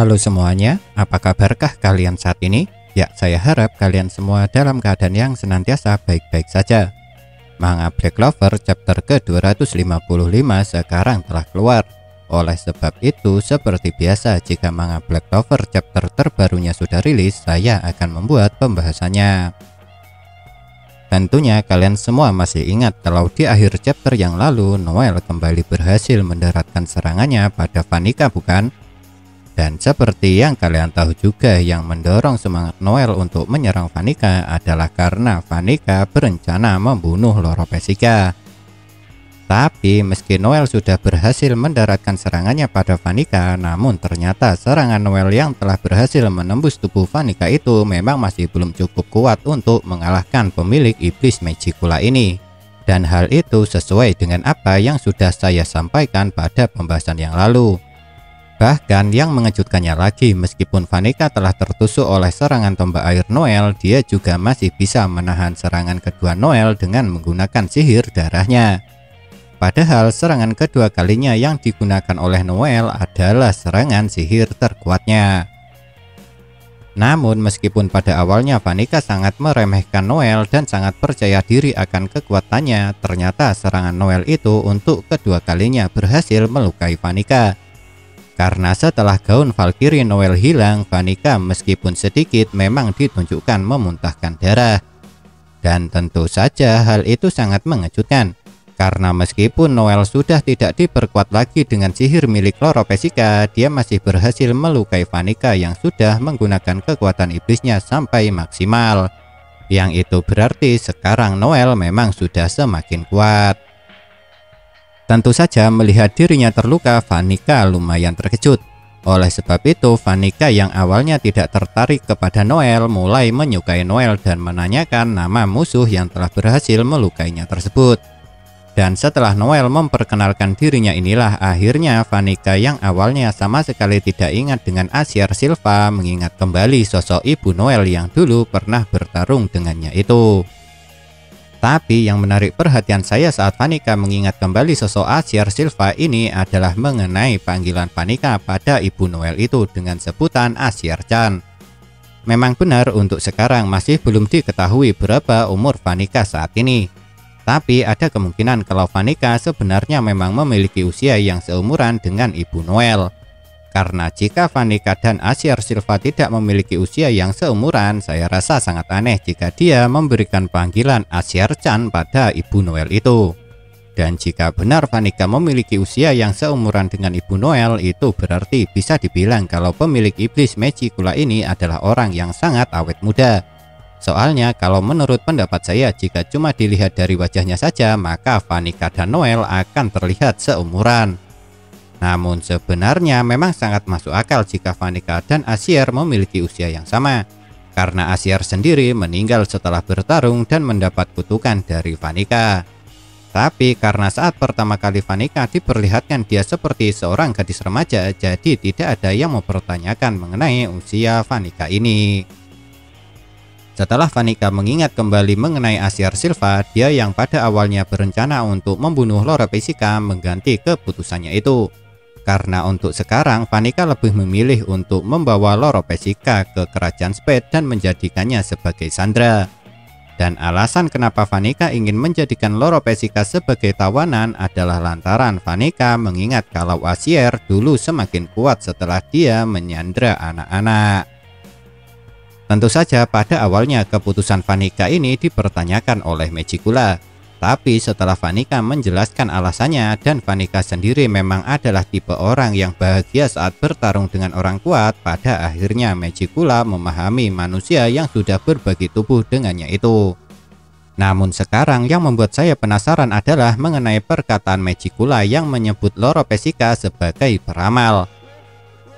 Halo semuanya, apa kabarkah kalian saat ini? Ya, saya harap kalian semua dalam keadaan yang senantiasa baik-baik saja. Manga Black Clover chapter ke-255 sekarang telah keluar. Oleh sebab itu, seperti biasa jika manga Black Clover chapter terbarunya sudah rilis, saya akan membuat pembahasannya. Tentunya kalian semua masih ingat kalau di akhir chapter yang lalu Noel kembali berhasil mendaratkan serangannya pada Vanica, bukan? Dan seperti yang kalian tahu juga, yang mendorong semangat Noel untuk menyerang Vanica adalah karena Vanica berencana membunuh Loro Pesica. Tapi meski Noel sudah berhasil mendaratkan serangannya pada Vanica, namun ternyata serangan Noel yang telah berhasil menembus tubuh Vanica itu memang masih belum cukup kuat untuk mengalahkan pemilik iblis Magicula ini. Dan hal itu sesuai dengan apa yang sudah saya sampaikan pada pembahasan yang lalu. Bahkan yang mengejutkannya lagi, meskipun Vanica telah tertusuk oleh serangan tombak air Noel, dia juga masih bisa menahan serangan kedua Noel dengan menggunakan sihir darahnya. Padahal serangan kedua kalinya yang digunakan oleh Noel adalah serangan sihir terkuatnya. Namun meskipun pada awalnya Vanica sangat meremehkan Noel dan sangat percaya diri akan kekuatannya, ternyata serangan Noel itu untuk kedua kalinya berhasil melukai Vanica. Karena setelah gaun Valkyrie Noel hilang, Vanica meskipun sedikit memang ditunjukkan memuntahkan darah. Dan tentu saja hal itu sangat mengejutkan. Karena meskipun Noel sudah tidak diperkuat lagi dengan sihir milik Loro Pesica, dia masih berhasil melukai Vanica yang sudah menggunakan kekuatan iblisnya sampai maksimal. Yang itu berarti sekarang Noel memang sudah semakin kuat. Tentu saja melihat dirinya terluka, Vanica lumayan terkejut. Oleh sebab itu, Vanica yang awalnya tidak tertarik kepada Noel mulai menyukai Noel dan menanyakan nama musuh yang telah berhasil melukainya tersebut. Dan setelah Noel memperkenalkan dirinya inilah akhirnya Vanica yang awalnya sama sekali tidak ingat dengan Asier Silva mengingat kembali sosok ibu Noel yang dulu pernah bertarung dengannya itu. Tapi yang menarik perhatian saya saat Vanica mengingat kembali sosok Asier Silva ini adalah mengenai panggilan Vanica pada ibu Noel itu dengan sebutan Asier-chan. Memang benar untuk sekarang masih belum diketahui berapa umur Vanica saat ini. Tapi ada kemungkinan kalau Vanica sebenarnya memang memiliki usia yang seumuran dengan ibu Noel. Karena jika Vanica dan Asier Silva tidak memiliki usia yang seumuran, saya rasa sangat aneh jika dia memberikan panggilan Asier-chan pada ibu Noel itu. Dan jika benar Vanica memiliki usia yang seumuran dengan ibu Noel, itu berarti bisa dibilang kalau pemilik iblis Magicula ini adalah orang yang sangat awet muda. Soalnya kalau menurut pendapat saya, jika cuma dilihat dari wajahnya saja, maka Vanica dan Noel akan terlihat seumuran. Namun sebenarnya memang sangat masuk akal jika Vanica dan Asier memiliki usia yang sama. Karena Asier sendiri meninggal setelah bertarung dan mendapat kutukan dari Vanica. Tapi karena saat pertama kali Vanica diperlihatkan dia seperti seorang gadis remaja, jadi tidak ada yang mempertanyakan mengenai usia Vanica ini. Setelah Vanica mengingat kembali mengenai Asier Silva, dia yang pada awalnya berencana untuk membunuh Loro Pesica mengganti keputusannya itu. Karena untuk sekarang Vanica lebih memilih untuk membawa Loro Pesica ke kerajaan Spade dan menjadikannya sebagai sandera. Dan alasan kenapa Vanica ingin menjadikan Loro Pesica sebagai tawanan adalah lantaran Vanica mengingat kalau Asier dulu semakin kuat setelah dia menyandra anak-anak. Tentu saja pada awalnya keputusan Vanica ini dipertanyakan oleh Magicula. Tapi setelah Vanica menjelaskan alasannya dan Vanica sendiri memang adalah tipe orang yang bahagia saat bertarung dengan orang kuat, pada akhirnya Magicula memahami manusia yang sudah berbagi tubuh dengannya itu. Namun sekarang yang membuat saya penasaran adalah mengenai perkataan Magicula yang menyebut Loro Pesica sebagai peramal.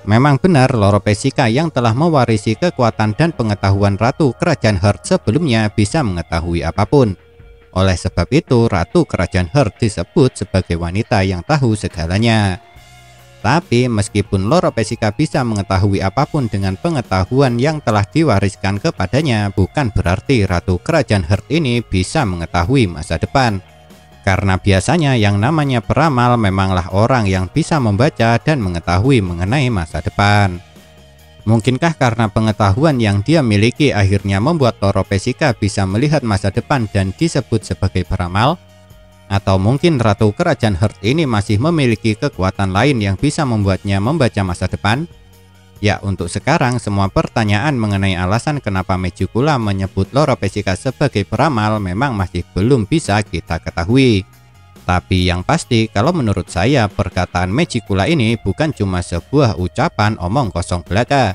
Memang benar Loro Pesica yang telah mewarisi kekuatan dan pengetahuan Ratu Kerajaan Heart sebelumnya bisa mengetahui apapun. Oleh sebab itu Ratu Kerajaan Heart disebut sebagai wanita yang tahu segalanya. Tapi meskipun Loro Pesica bisa mengetahui apapun dengan pengetahuan yang telah diwariskan kepadanya, bukan berarti Ratu Kerajaan Heart ini bisa mengetahui masa depan. Karena biasanya yang namanya peramal memanglah orang yang bisa membaca dan mengetahui mengenai masa depan. Mungkinkah karena pengetahuan yang dia miliki akhirnya membuat Loro Pesika bisa melihat masa depan dan disebut sebagai peramal? Atau mungkin Ratu Kerajaan Heart ini masih memiliki kekuatan lain yang bisa membuatnya membaca masa depan? Ya, untuk sekarang semua pertanyaan mengenai alasan kenapa Magicula menyebut Loro Pesika sebagai peramal memang masih belum bisa kita ketahui. Tapi yang pasti, kalau menurut saya perkataan Magicula ini bukan cuma sebuah ucapan omong kosong belaka.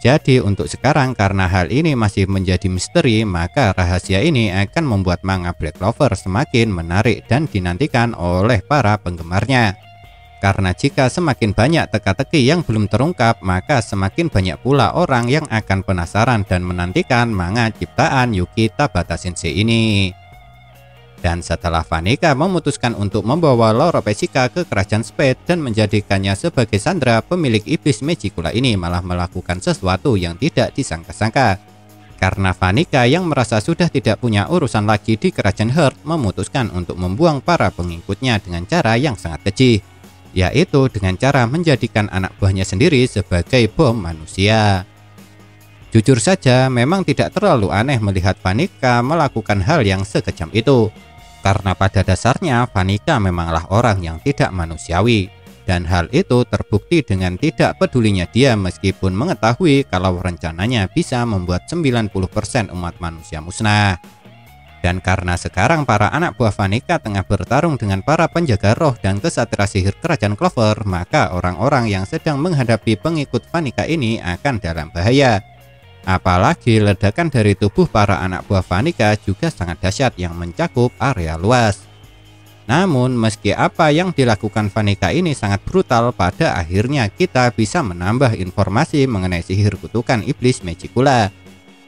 Jadi untuk sekarang karena hal ini masih menjadi misteri, maka rahasia ini akan membuat manga Black Clover semakin menarik dan dinantikan oleh para penggemarnya. Karena jika semakin banyak teka-teki yang belum terungkap, maka semakin banyak pula orang yang akan penasaran dan menantikan manga ciptaan Yuki Tabata Sensei ini. Dan setelah Vanica memutuskan untuk membawa Loro Pesika ke Kerajaan Spade dan menjadikannya sebagai sandera, pemilik iblis Magicula ini malah melakukan sesuatu yang tidak disangka-sangka. Karena Vanica yang merasa sudah tidak punya urusan lagi di Kerajaan Heart memutuskan untuk membuang para pengikutnya dengan cara yang sangat keji, yaitu dengan cara menjadikan anak buahnya sendiri sebagai bom manusia. Jujur saja memang tidak terlalu aneh melihat Vanica melakukan hal yang sekejam itu. Karena pada dasarnya Vanica memanglah orang yang tidak manusiawi. Dan hal itu terbukti dengan tidak pedulinya dia meskipun mengetahui kalau rencananya bisa membuat 90% umat manusia musnah. Dan karena sekarang para anak buah Vanica tengah bertarung dengan para penjaga roh dan kesatria sihir Kerajaan Clover, maka orang-orang yang sedang menghadapi pengikut Vanica ini akan dalam bahaya. Apalagi ledakan dari tubuh para anak buah Vanica juga sangat dahsyat yang mencakup area luas. Namun meski apa yang dilakukan Vanica ini sangat brutal, pada akhirnya kita bisa menambah informasi mengenai sihir kutukan iblis Magicula.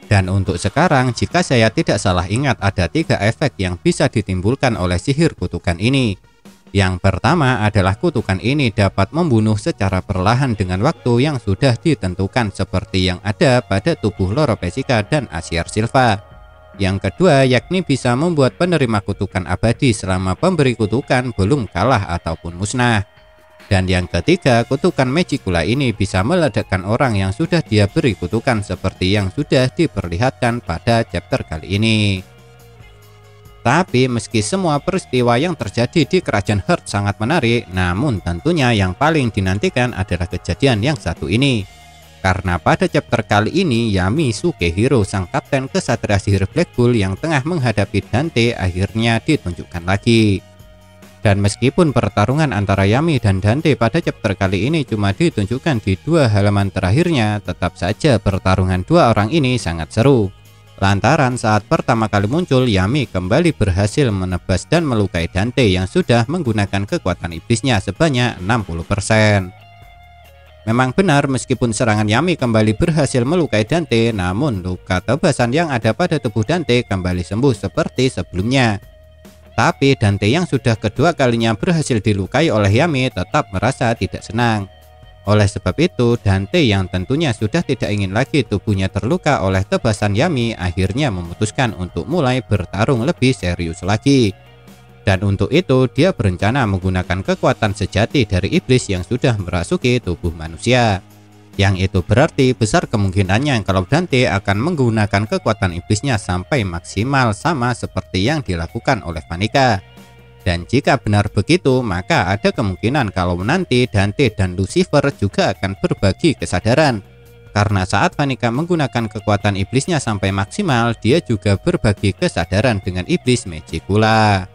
Dan untuk sekarang jika saya tidak salah ingat ada 3 efek yang bisa ditimbulkan oleh sihir kutukan ini. Yang pertama adalah kutukan ini dapat membunuh secara perlahan dengan waktu yang sudah ditentukan seperti yang ada pada tubuh Loro Pesika dan Asiar Silva. Yang kedua yakni bisa membuat penerima kutukan abadi selama pemberi kutukan belum kalah ataupun musnah. Dan yang ketiga, kutukan Magicula ini bisa meledakkan orang yang sudah dia beri kutukan seperti yang sudah diperlihatkan pada chapter kali ini. Tapi meski semua peristiwa yang terjadi di Kerajaan Heart sangat menarik, namun tentunya yang paling dinantikan adalah kejadian yang satu ini. Karena pada chapter kali ini Yami Sukehiro, sang kapten kesatria sihir Black Bull yang tengah menghadapi Dante, akhirnya ditunjukkan lagi. Dan meskipun pertarungan antara Yami dan Dante pada chapter kali ini cuma ditunjukkan di 2 halaman terakhirnya, tetap saja pertarungan 2 orang ini sangat seru. Lantaran saat pertama kali muncul, Yami kembali berhasil menebas dan melukai Dante yang sudah menggunakan kekuatan iblisnya sebanyak 60%. Memang benar meskipun serangan Yami kembali berhasil melukai Dante, namun luka tebasan yang ada pada tubuh Dante kembali sembuh seperti sebelumnya. Tapi Dante yang sudah kedua kalinya berhasil dilukai oleh Yami tetap merasa tidak senang. Oleh sebab itu, Dante yang tentunya sudah tidak ingin lagi tubuhnya terluka oleh tebasan Yami akhirnya memutuskan untuk mulai bertarung lebih serius lagi. Dan untuk itu, dia berencana menggunakan kekuatan sejati dari iblis yang sudah merasuki tubuh manusia. Yang itu berarti besar kemungkinannya kalau Dante akan menggunakan kekuatan iblisnya sampai maksimal sama seperti yang dilakukan oleh Vanica. Dan jika benar begitu, maka ada kemungkinan kalau nanti Dante dan Lucifer juga akan berbagi kesadaran. Karena saat Vanica menggunakan kekuatan iblisnya sampai maksimal, dia juga berbagi kesadaran dengan iblis Magicula.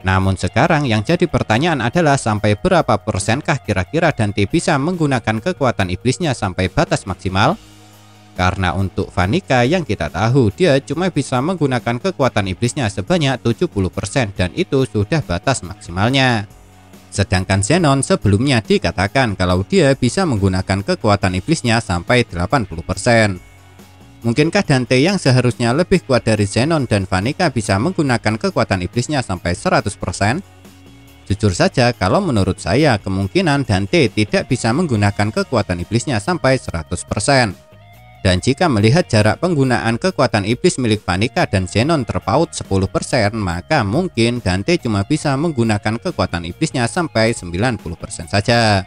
Namun sekarang yang jadi pertanyaan adalah sampai berapa persenkah kira-kira Dante bisa menggunakan kekuatan iblisnya sampai batas maksimal? Karena untuk Vanica yang kita tahu dia cuma bisa menggunakan kekuatan iblisnya sebanyak 70% dan itu sudah batas maksimalnya. Sedangkan Zenon sebelumnya dikatakan kalau dia bisa menggunakan kekuatan iblisnya sampai 80%. Mungkinkah Dante yang seharusnya lebih kuat dari Zenon dan Vanica bisa menggunakan kekuatan iblisnya sampai 100%? Jujur saja kalau menurut saya kemungkinan Dante tidak bisa menggunakan kekuatan iblisnya sampai 100%. Dan jika melihat jarak penggunaan kekuatan iblis milik Vanica dan Zenon terpaut 10%, maka mungkin Dante cuma bisa menggunakan kekuatan iblisnya sampai 90% saja.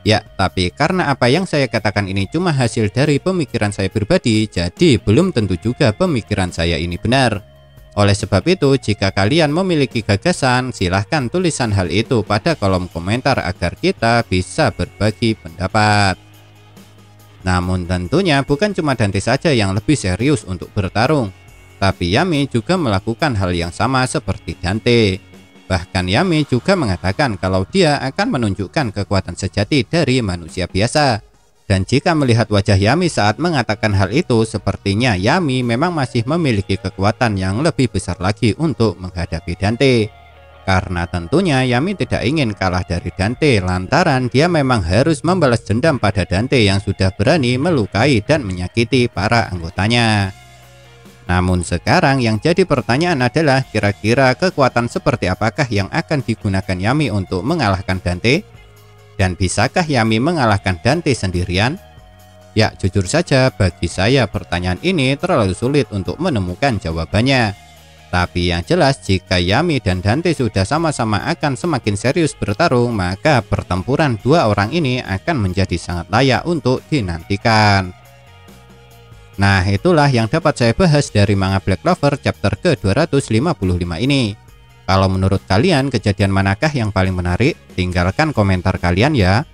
Ya, tapi karena apa yang saya katakan ini cuma hasil dari pemikiran saya pribadi, jadi belum tentu juga pemikiran saya ini benar. Oleh sebab itu, jika kalian memiliki gagasan, silahkan tulisan hal itu pada kolom komentar agar kita bisa berbagi pendapat. Namun tentunya bukan cuma Dante saja yang lebih serius untuk bertarung, tapi Yami juga melakukan hal yang sama seperti Dante. Bahkan Yami juga mengatakan kalau dia akan menunjukkan kekuatan sejati dari manusia biasa. Dan jika melihat wajah Yami saat mengatakan hal itu, sepertinya Yami memang masih memiliki kekuatan yang lebih besar lagi untuk menghadapi Dante. Karena tentunya Yami tidak ingin kalah dari Dante lantaran dia memang harus membalas dendam pada Dante yang sudah berani melukai dan menyakiti para anggotanya. Namun sekarang yang jadi pertanyaan adalah kira-kira kekuatan seperti apakah yang akan digunakan Yami untuk mengalahkan Dante? Dan bisakah Yami mengalahkan Dante sendirian? Ya, jujur saja bagi saya pertanyaan ini terlalu sulit untuk menemukan jawabannya. Tapi yang jelas jika Yami dan Dante sudah sama-sama akan semakin serius bertarung, maka pertempuran dua orang ini akan menjadi sangat layak untuk dinantikan. Nah, itulah yang dapat saya bahas dari manga Black Clover chapter ke-255 ini. Kalau menurut kalian kejadian manakah yang paling menarik? Tinggalkan komentar kalian ya.